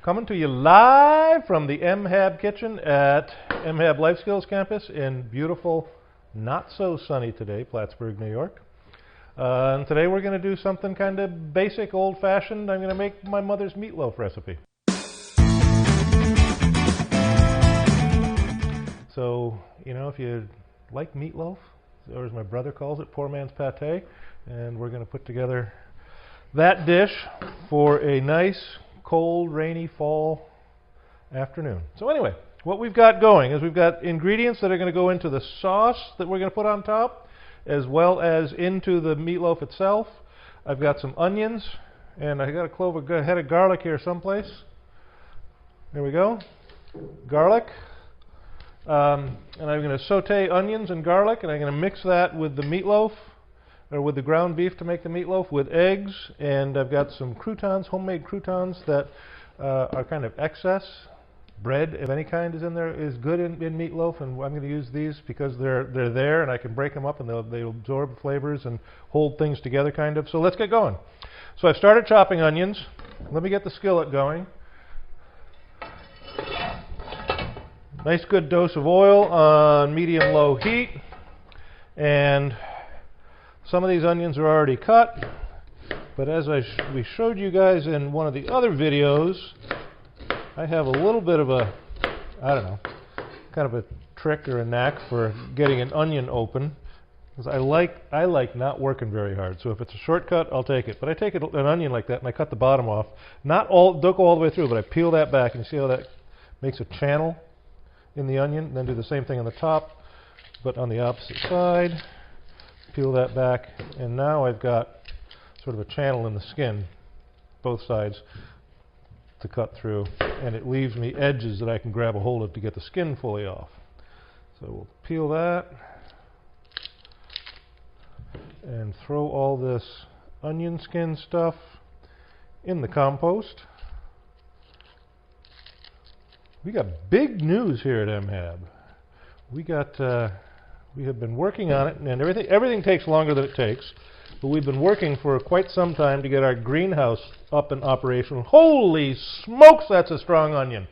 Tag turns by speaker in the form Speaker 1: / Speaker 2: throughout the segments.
Speaker 1: Coming to you live from the MHAB Kitchen at MHAB Life Skills Campus in beautiful, not so sunny today, Plattsburgh, New York. And today we're going to do something kind of basic, old-fashioned. I'm going to make my mother's meatloaf recipe. So, you know, if you like meatloaf, or as my brother calls it, poor man's pate, and we're going to put together that dish for a nice, cold, rainy fall afternoon. So anyway, what we've got going is we've got ingredients that are going to go into the sauce that we're going to put on top, as well as into the meatloaf itself. I've got some onions, and I got a clove, a head of garlic here someplace. There we go, garlic. And I'm going to saute onions and garlic, and I'm going to mix that with the meatloaf, or with the ground beef to make the meatloaf, with eggs, and I've got some croutons, homemade croutons that are kind of excess. Bread of any kind is in there, is good in meatloaf, and I'm going to use these because they're there, and I can break them up, and they'll absorb flavors and hold things together, kind of. So let's get going. So I've started chopping onions. Let me get the skillet going. Nice good dose of oil on medium-low heat, and some of these onions are already cut, but as we showed you guys in one of the other videos, I have a little bit of a, I don't know, kind of a trick or a knack for getting an onion open, because I like not working very hard. So if it's a shortcut, I'll take it. But I take an onion like that and I cut the bottom off. Don't go all the way through, but I peel that back, and you see how that makes a channel in the onion, and then do the same thing on the top, but on the opposite side. Peel that back, and now I've got sort of a channel in the skin, both sides, to cut through, and it leaves me edges that I can grab a hold of to get the skin fully off. So we'll peel that, and throw all this onion skin stuff in the compost. We got big news here at MHAB. We have been working on it, and everything takes longer than it takes, but we've been working for quite some time to get our greenhouse up and operational. Holy smokes, that's a strong onion.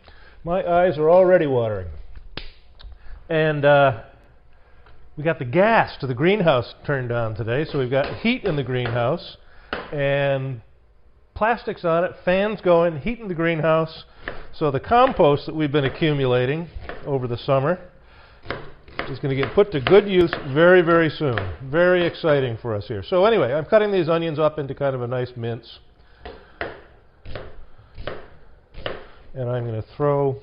Speaker 1: My eyes are already watering. And we got the gas to the greenhouse turned on today, so we've got heat in the greenhouse, and plastics on it, fans going, heat in the greenhouse. So the compost that we've been accumulating over the summer is going to get put to good use very, very soon. Very exciting for us here. So anyway, I'm cutting these onions up into kind of a nice mince. And I'm going to throw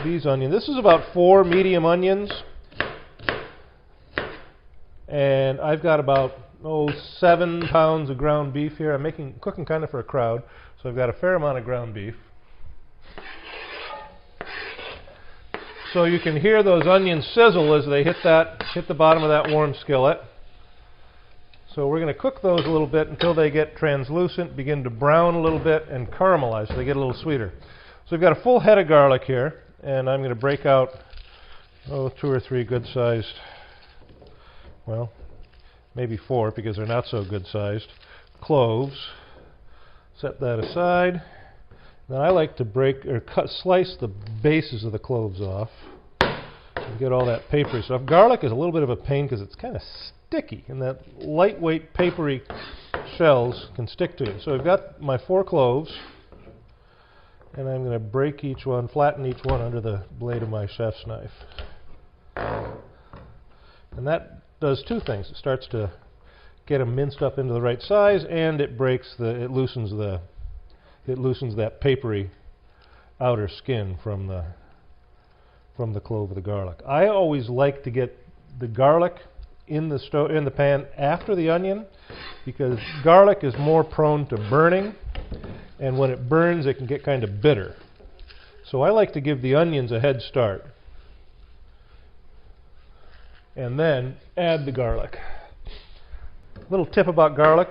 Speaker 1: these onions. This is about 4 medium onions. And I've got about 7 pounds of ground beef here. I'm cooking kind of for a crowd, so I've got a fair amount of ground beef. So you can hear those onions sizzle as they hit the bottom of that warm skillet. So we're going to cook those a little bit until they get translucent, begin to brown a little bit, and caramelize, so they get a little sweeter. So we've got a full head of garlic here, and I'm going to break out 2 or 3 good-sized, well, maybe 4 because they're not so good-sized, cloves. Set that aside. Then I like to slice the bases of the cloves off and get all that papery stuff. Garlic is a little bit of a pain because it's kind of sticky, and that lightweight papery shells can stick to it. So I've got my 4 cloves, and I'm going to break each one, flatten each one under the blade of my chef's knife. And that does 2 things. It starts to get them minced up into the right size, and it loosens that papery outer skin from the clove of the garlic. I always like to get the garlic in the pan after the onion, because garlic is more prone to burning, and when it burns it can get kind of bitter. So I like to give the onions a head start and then add the garlic. Little tip about garlic: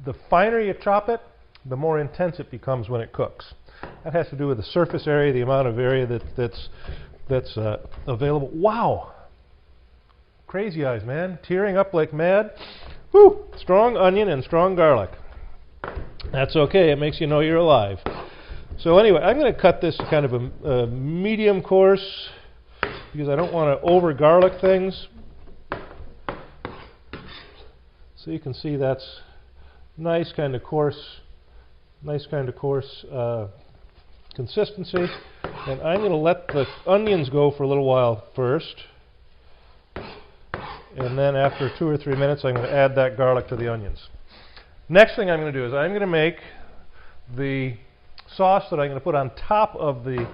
Speaker 1: the finer you chop it, the more intense it becomes when it cooks. That has to do with the surface area, the amount of area that's available. Wow! Crazy eyes, man. Tearing up like mad. Woo! Strong onion and strong garlic. That's okay. It makes you know you're alive. So anyway, I'm going to cut this kind of a medium coarse because I don't want to over garlic things. So you can see that's nice kind of coarse consistency. And I'm going to let the onions go for a little while first. And then after 2 or 3 minutes, I'm going to add that garlic to the onions. Next thing I'm going to do is I'm going to make the sauce that I'm going to put on top of the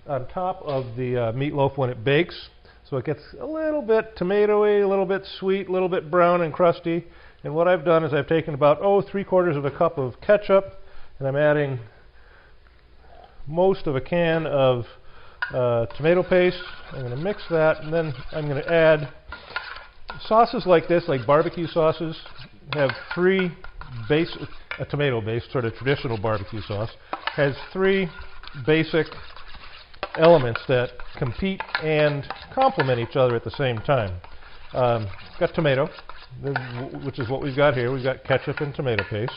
Speaker 1: meatloaf when it bakes. So it gets a little bit tomatoey, a little bit sweet, a little bit brown and crusty. And what I've done is I've taken about 3/4 of a cup of ketchup, and I'm adding most of a can of tomato paste. I'm going to mix that, and then I'm going to add sauces like this, like barbecue sauces, have 3 base, a tomato-based sort of traditional barbecue sauce, has 3 basic elements that compete and complement each other at the same time. It's got tomato, which is what we've got here. We've got ketchup and tomato paste.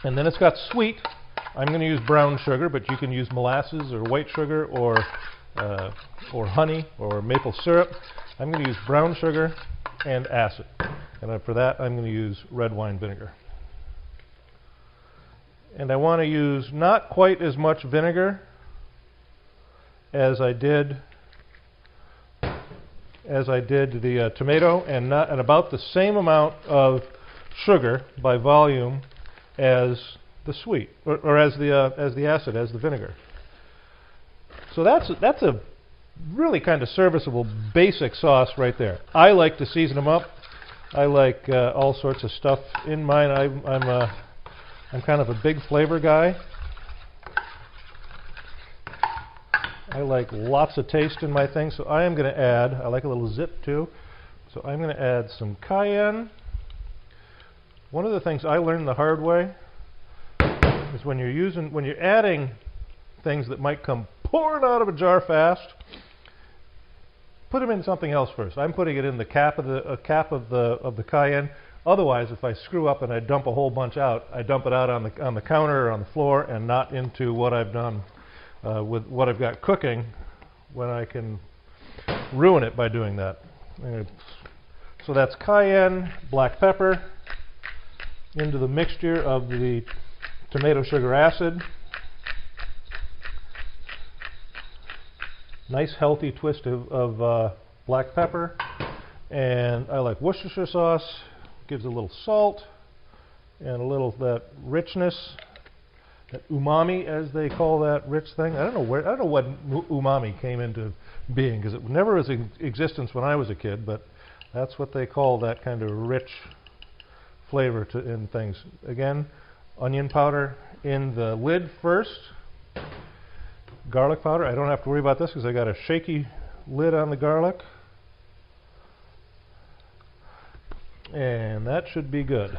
Speaker 1: And then it's got sweet. I'm going to use brown sugar, but you can use molasses or white sugar or honey or maple syrup. I'm going to use brown sugar and acid. And for that, I'm going to use red wine vinegar. And I want to use not quite as much vinegar as I did the tomato, and about the same amount of sugar by volume as the sweet, or as the acid, as the vinegar. So that's a really kind of serviceable basic sauce right there. I like to season them up. I like all sorts of stuff in mine. I'm kind of a big flavor guy. I like lots of taste in my things, so I am going to add, I like a little zip too, so I'm going to add some cayenne. One of the things I learned the hard way is when you're adding things that might come pouring out of a jar fast, put them in something else first. I'm putting it in the cap of the cayenne. Otherwise, if I screw up and I dump a whole bunch out, I dump it out on the counter or on the floor and not into what I've done with what I've got cooking, when I can ruin it by doing that. So that's cayenne, black pepper, into the mixture of the tomato sugar acid. Nice healthy twist of black pepper. And I like Worcestershire sauce. Gives a little salt and a little that richness. That umami, as they call that rich thing. I don't know what umami came into being, because it never was in existence when I was a kid, but that's what they call that kind of rich flavor in things. Again, onion powder in the lid first. Garlic powder. I don't have to worry about this because I got a shaky lid on the garlic. And that should be good.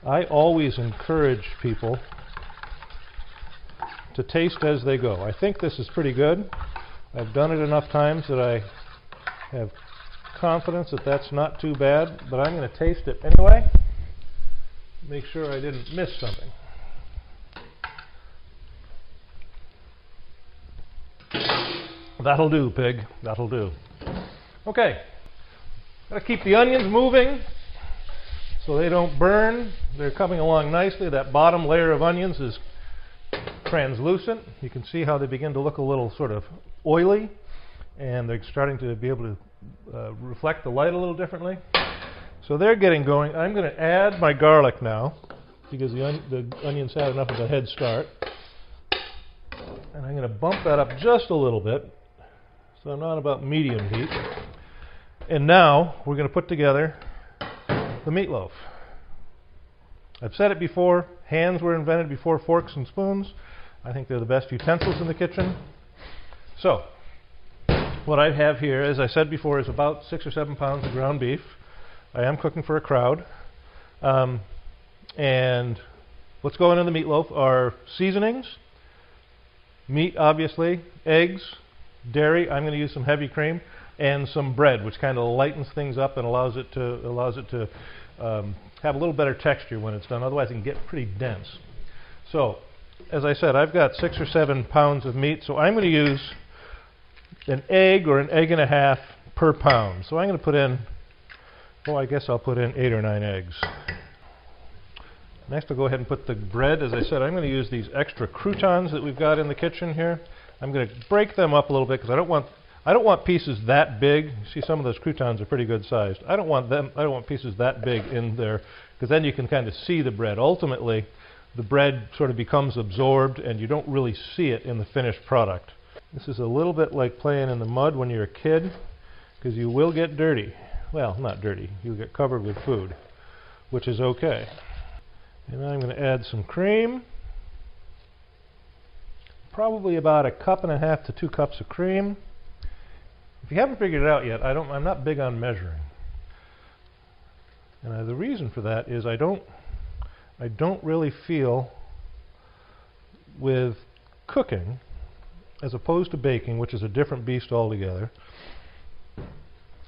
Speaker 1: I always encourage people to taste as they go. I think this is pretty good. I've done it enough times that I have confidence that that's not too bad, but I'm going to taste it anyway. Make sure I didn't miss something. That'll do, pig. That'll do. Okay. Got to keep the onions moving so they don't burn. They're coming along nicely. That bottom layer of onions is translucent. You can see how they begin to look a little sort of oily, and they're starting to be able to reflect the light a little differently. So they're getting going. I'm going to add my garlic now because the onions had enough of a head start. And I'm going to bump that up just a little bit, so I'm not about medium heat. And now we're going to put together the meatloaf. I've said it before, hands were invented before forks and spoons. I think they're the best utensils in the kitchen. So, what I have here, as I said before, is about 6 or 7 pounds of ground beef. I am cooking for a crowd. And what's going in the meatloaf are seasonings, meat obviously, eggs, dairy. I'm going to use some heavy cream, and some bread, which kind of lightens things up and allows it to have a little better texture when it's done. Otherwise, it can get pretty dense. So, as I said, I've got 6 or 7 pounds of meat, so I'm going to use an egg or an egg and a half per pound. So I'm going to put in, well, I guess I'll put in 8 or 9 eggs. Next, I'll go ahead and put the bread. As I said, I'm going to use these extra croutons that we've got in the kitchen here. I'm going to break them up a little bit because I don't want pieces that big. You see, some of those croutons are pretty good sized. I don't want pieces that big in there because then you can kind of see the bread. Ultimately, the bread sort of becomes absorbed and you don't really see it in the finished product. This is a little bit like playing in the mud when you're a kid because you will get dirty. Well, not dirty. You'll get covered with food, which is okay. And then I'm going to add some cream. Probably about 1.5 cups to 2 cups of cream. If you haven't figured it out yet, I'm not big on measuring. And the reason for that is I don't really feel with cooking, as opposed to baking, which is a different beast altogether,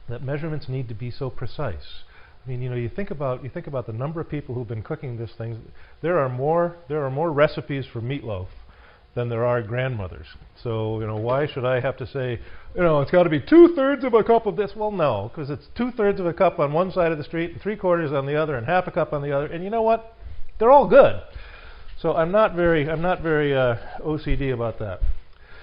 Speaker 1: that measurements need to be so precise. I mean, you think about the number of people who've been cooking this thing. There are more recipes for meatloaf than there are grandmothers. So, why should I have to say, it's got to be 2/3 of a cup of this? Well, no, because it's 2/3 of a cup on one side of the street and 3/4 on the other and 1/2 cup on the other. And you know what? They're all good. So I'm not very OCD about that.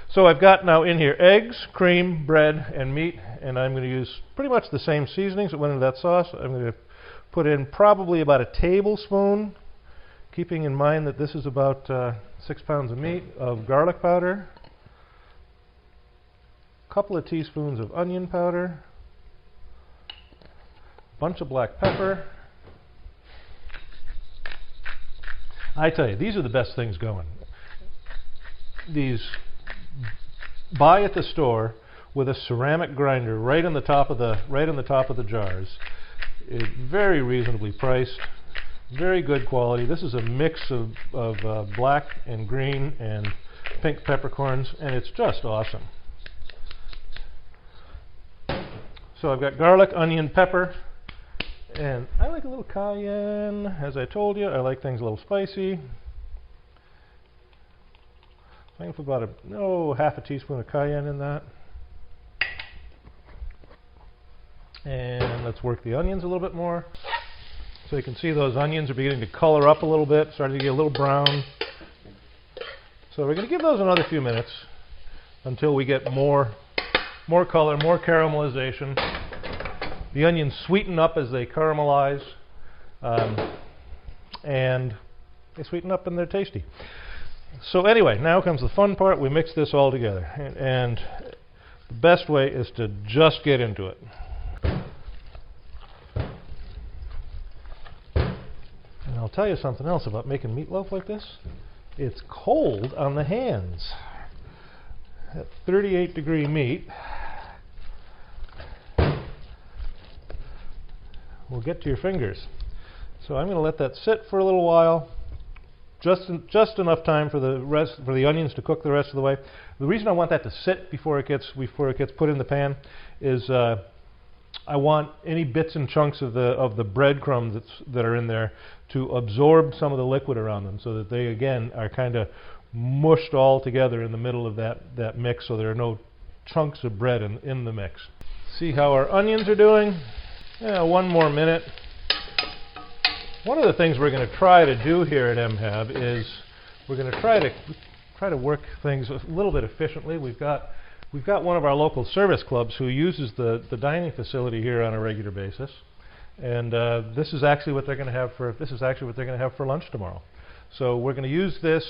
Speaker 1: So I've got now in here eggs, cream, bread, and meat, and I'm going to use pretty much the same seasonings that went into that sauce. I'm going to put in probably about 1 tablespoon, keeping in mind that this is about 6 pounds of meat, of garlic powder, a couple of teaspoons of onion powder, a bunch of black pepper. I tell you, these are the best things going. These buy at the store with a ceramic grinder right in the top of the jars. It's very reasonably priced, very good quality. This is a mix of black and green and pink peppercorns, and it's just awesome. So I've got garlic, onion, pepper, and I like a little cayenne. As I told you, I like things a little spicy. I think about 1/2 teaspoon of cayenne in that. And let's work the onions a little bit more. So you can see those onions are beginning to color up a little bit, starting to get a little brown. So we're going to give those another few minutes until we get more color, more caramelization. The onions sweeten up as they caramelize, and they sweeten up and they're tasty. So anyway, now comes the fun part. We mix this all together, and the best way is to just get into it. And I'll tell you something else about making meatloaf like this. It's cold on the hands. At 38-degree meat will get to your fingers. So I'm going to let that sit for a little while. Just enough time for the onions to cook the rest of the way. The reason I want that to sit before it gets put in the pan is I want any bits and chunks of the breadcrumbs that are in there to absorb some of the liquid around them, so that they again are kind of mushed all together in the middle of that mix, so there are no chunks of bread in the mix. See how our onions are doing? Yeah, 1 more minute. One of the things we're going to try to do here at MHAB is we're going to try to work things a little bit efficiently. We've got one of our local service clubs who uses the dining facility here on a regular basis, and this is actually what they're going to have for lunch tomorrow. So we're going to use this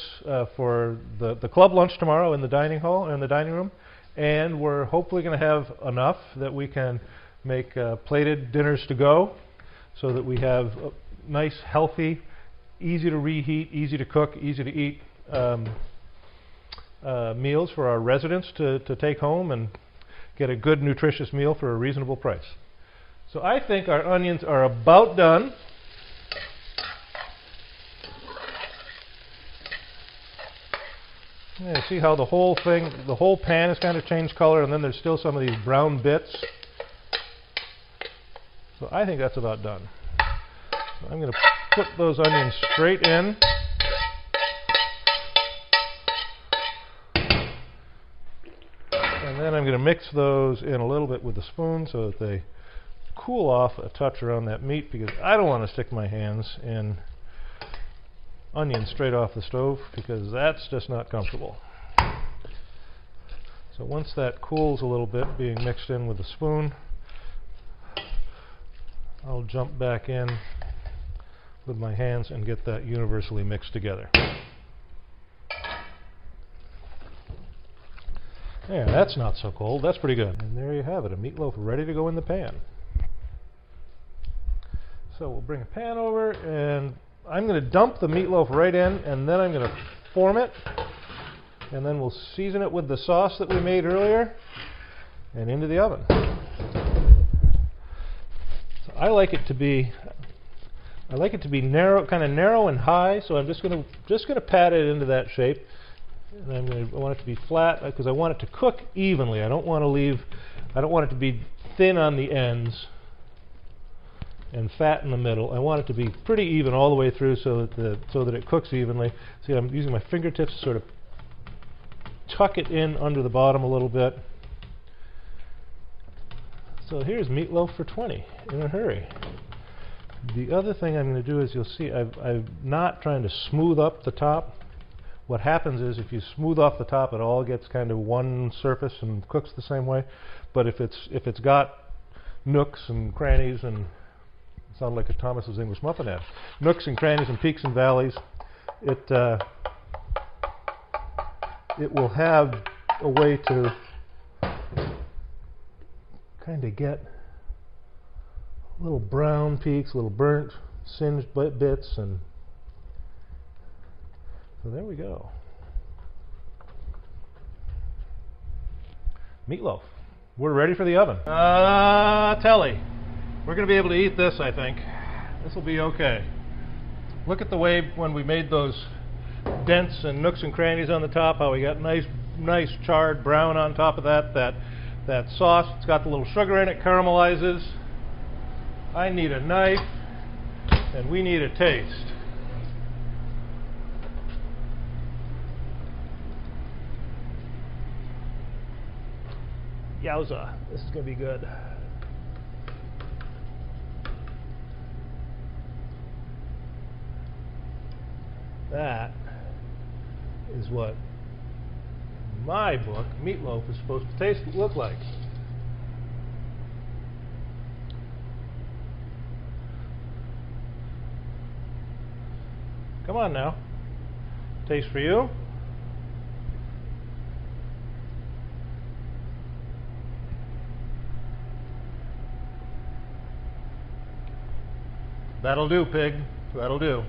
Speaker 1: for the club lunch tomorrow in the dining hall, in the dining room, and we're hopefully going to have enough that we can make plated dinners to go, so that we have nice, healthy, easy to reheat, easy to cook, easy to eat meals for our residents to take home and get a good, nutritious meal for a reasonable price. So I think our onions are about done. Yeah, see how the whole pan has kind of changed color, and then there's still some of these brown bits. So I think that's about done. So I'm going to put those onions straight in. And then I'm going to mix those in a little bit with the spoon so that they cool off a touch around that meat, because I don't want to stick my hands in onions straight off the stove, because that's just not comfortable. So once that cools a little bit, being mixed in with the spoon, I'll jump back in with my hands and get that universally mixed together. Yeah, that's not so cold. That's pretty good. And there you have it, a meatloaf ready to go in the pan. So we'll bring a pan over, and I'm going to dump the meatloaf right in, and then I'm going to form it, and then we'll season it with the sauce that we made earlier, and into the oven. So I like it to be narrow, kind of narrow and high. So I'm just going to pat it into that shape, and I want it to be flat because I want it to cook evenly. I don't want it to be thin on the ends and fat in the middle. I want it to be pretty even all the way through, so that it cooks evenly. See, I'm using my fingertips to sort of tuck it in under the bottom a little bit. So here's meatloaf for 20 in a hurry. The other thing I'm going to do is, you'll see I'm not trying to smooth up the top. What happens is, if you smooth off the top, it all gets kind of one surface and cooks the same way. But if it's got nooks and crannies, and sound like a Thomas's English Muffin ad, nooks and crannies and peaks and valleys, it will have a way to kind of get little brown peaks, little burnt, singed bits, and so there we go. Meatloaf. We're ready for the oven. Telly. We're going to be able to eat this, I think. This will be okay. Look at the way when we made those dents and nooks and crannies on the top, how we got nice charred brown on top of that sauce. It's got the little sugar in it, caramelizes. I need a knife, and we need a taste. Yowza, this is going to be good. That is what my book, Meatloaf, is supposed to look like. Come on now. Taste for you. That'll do, pig. That'll do.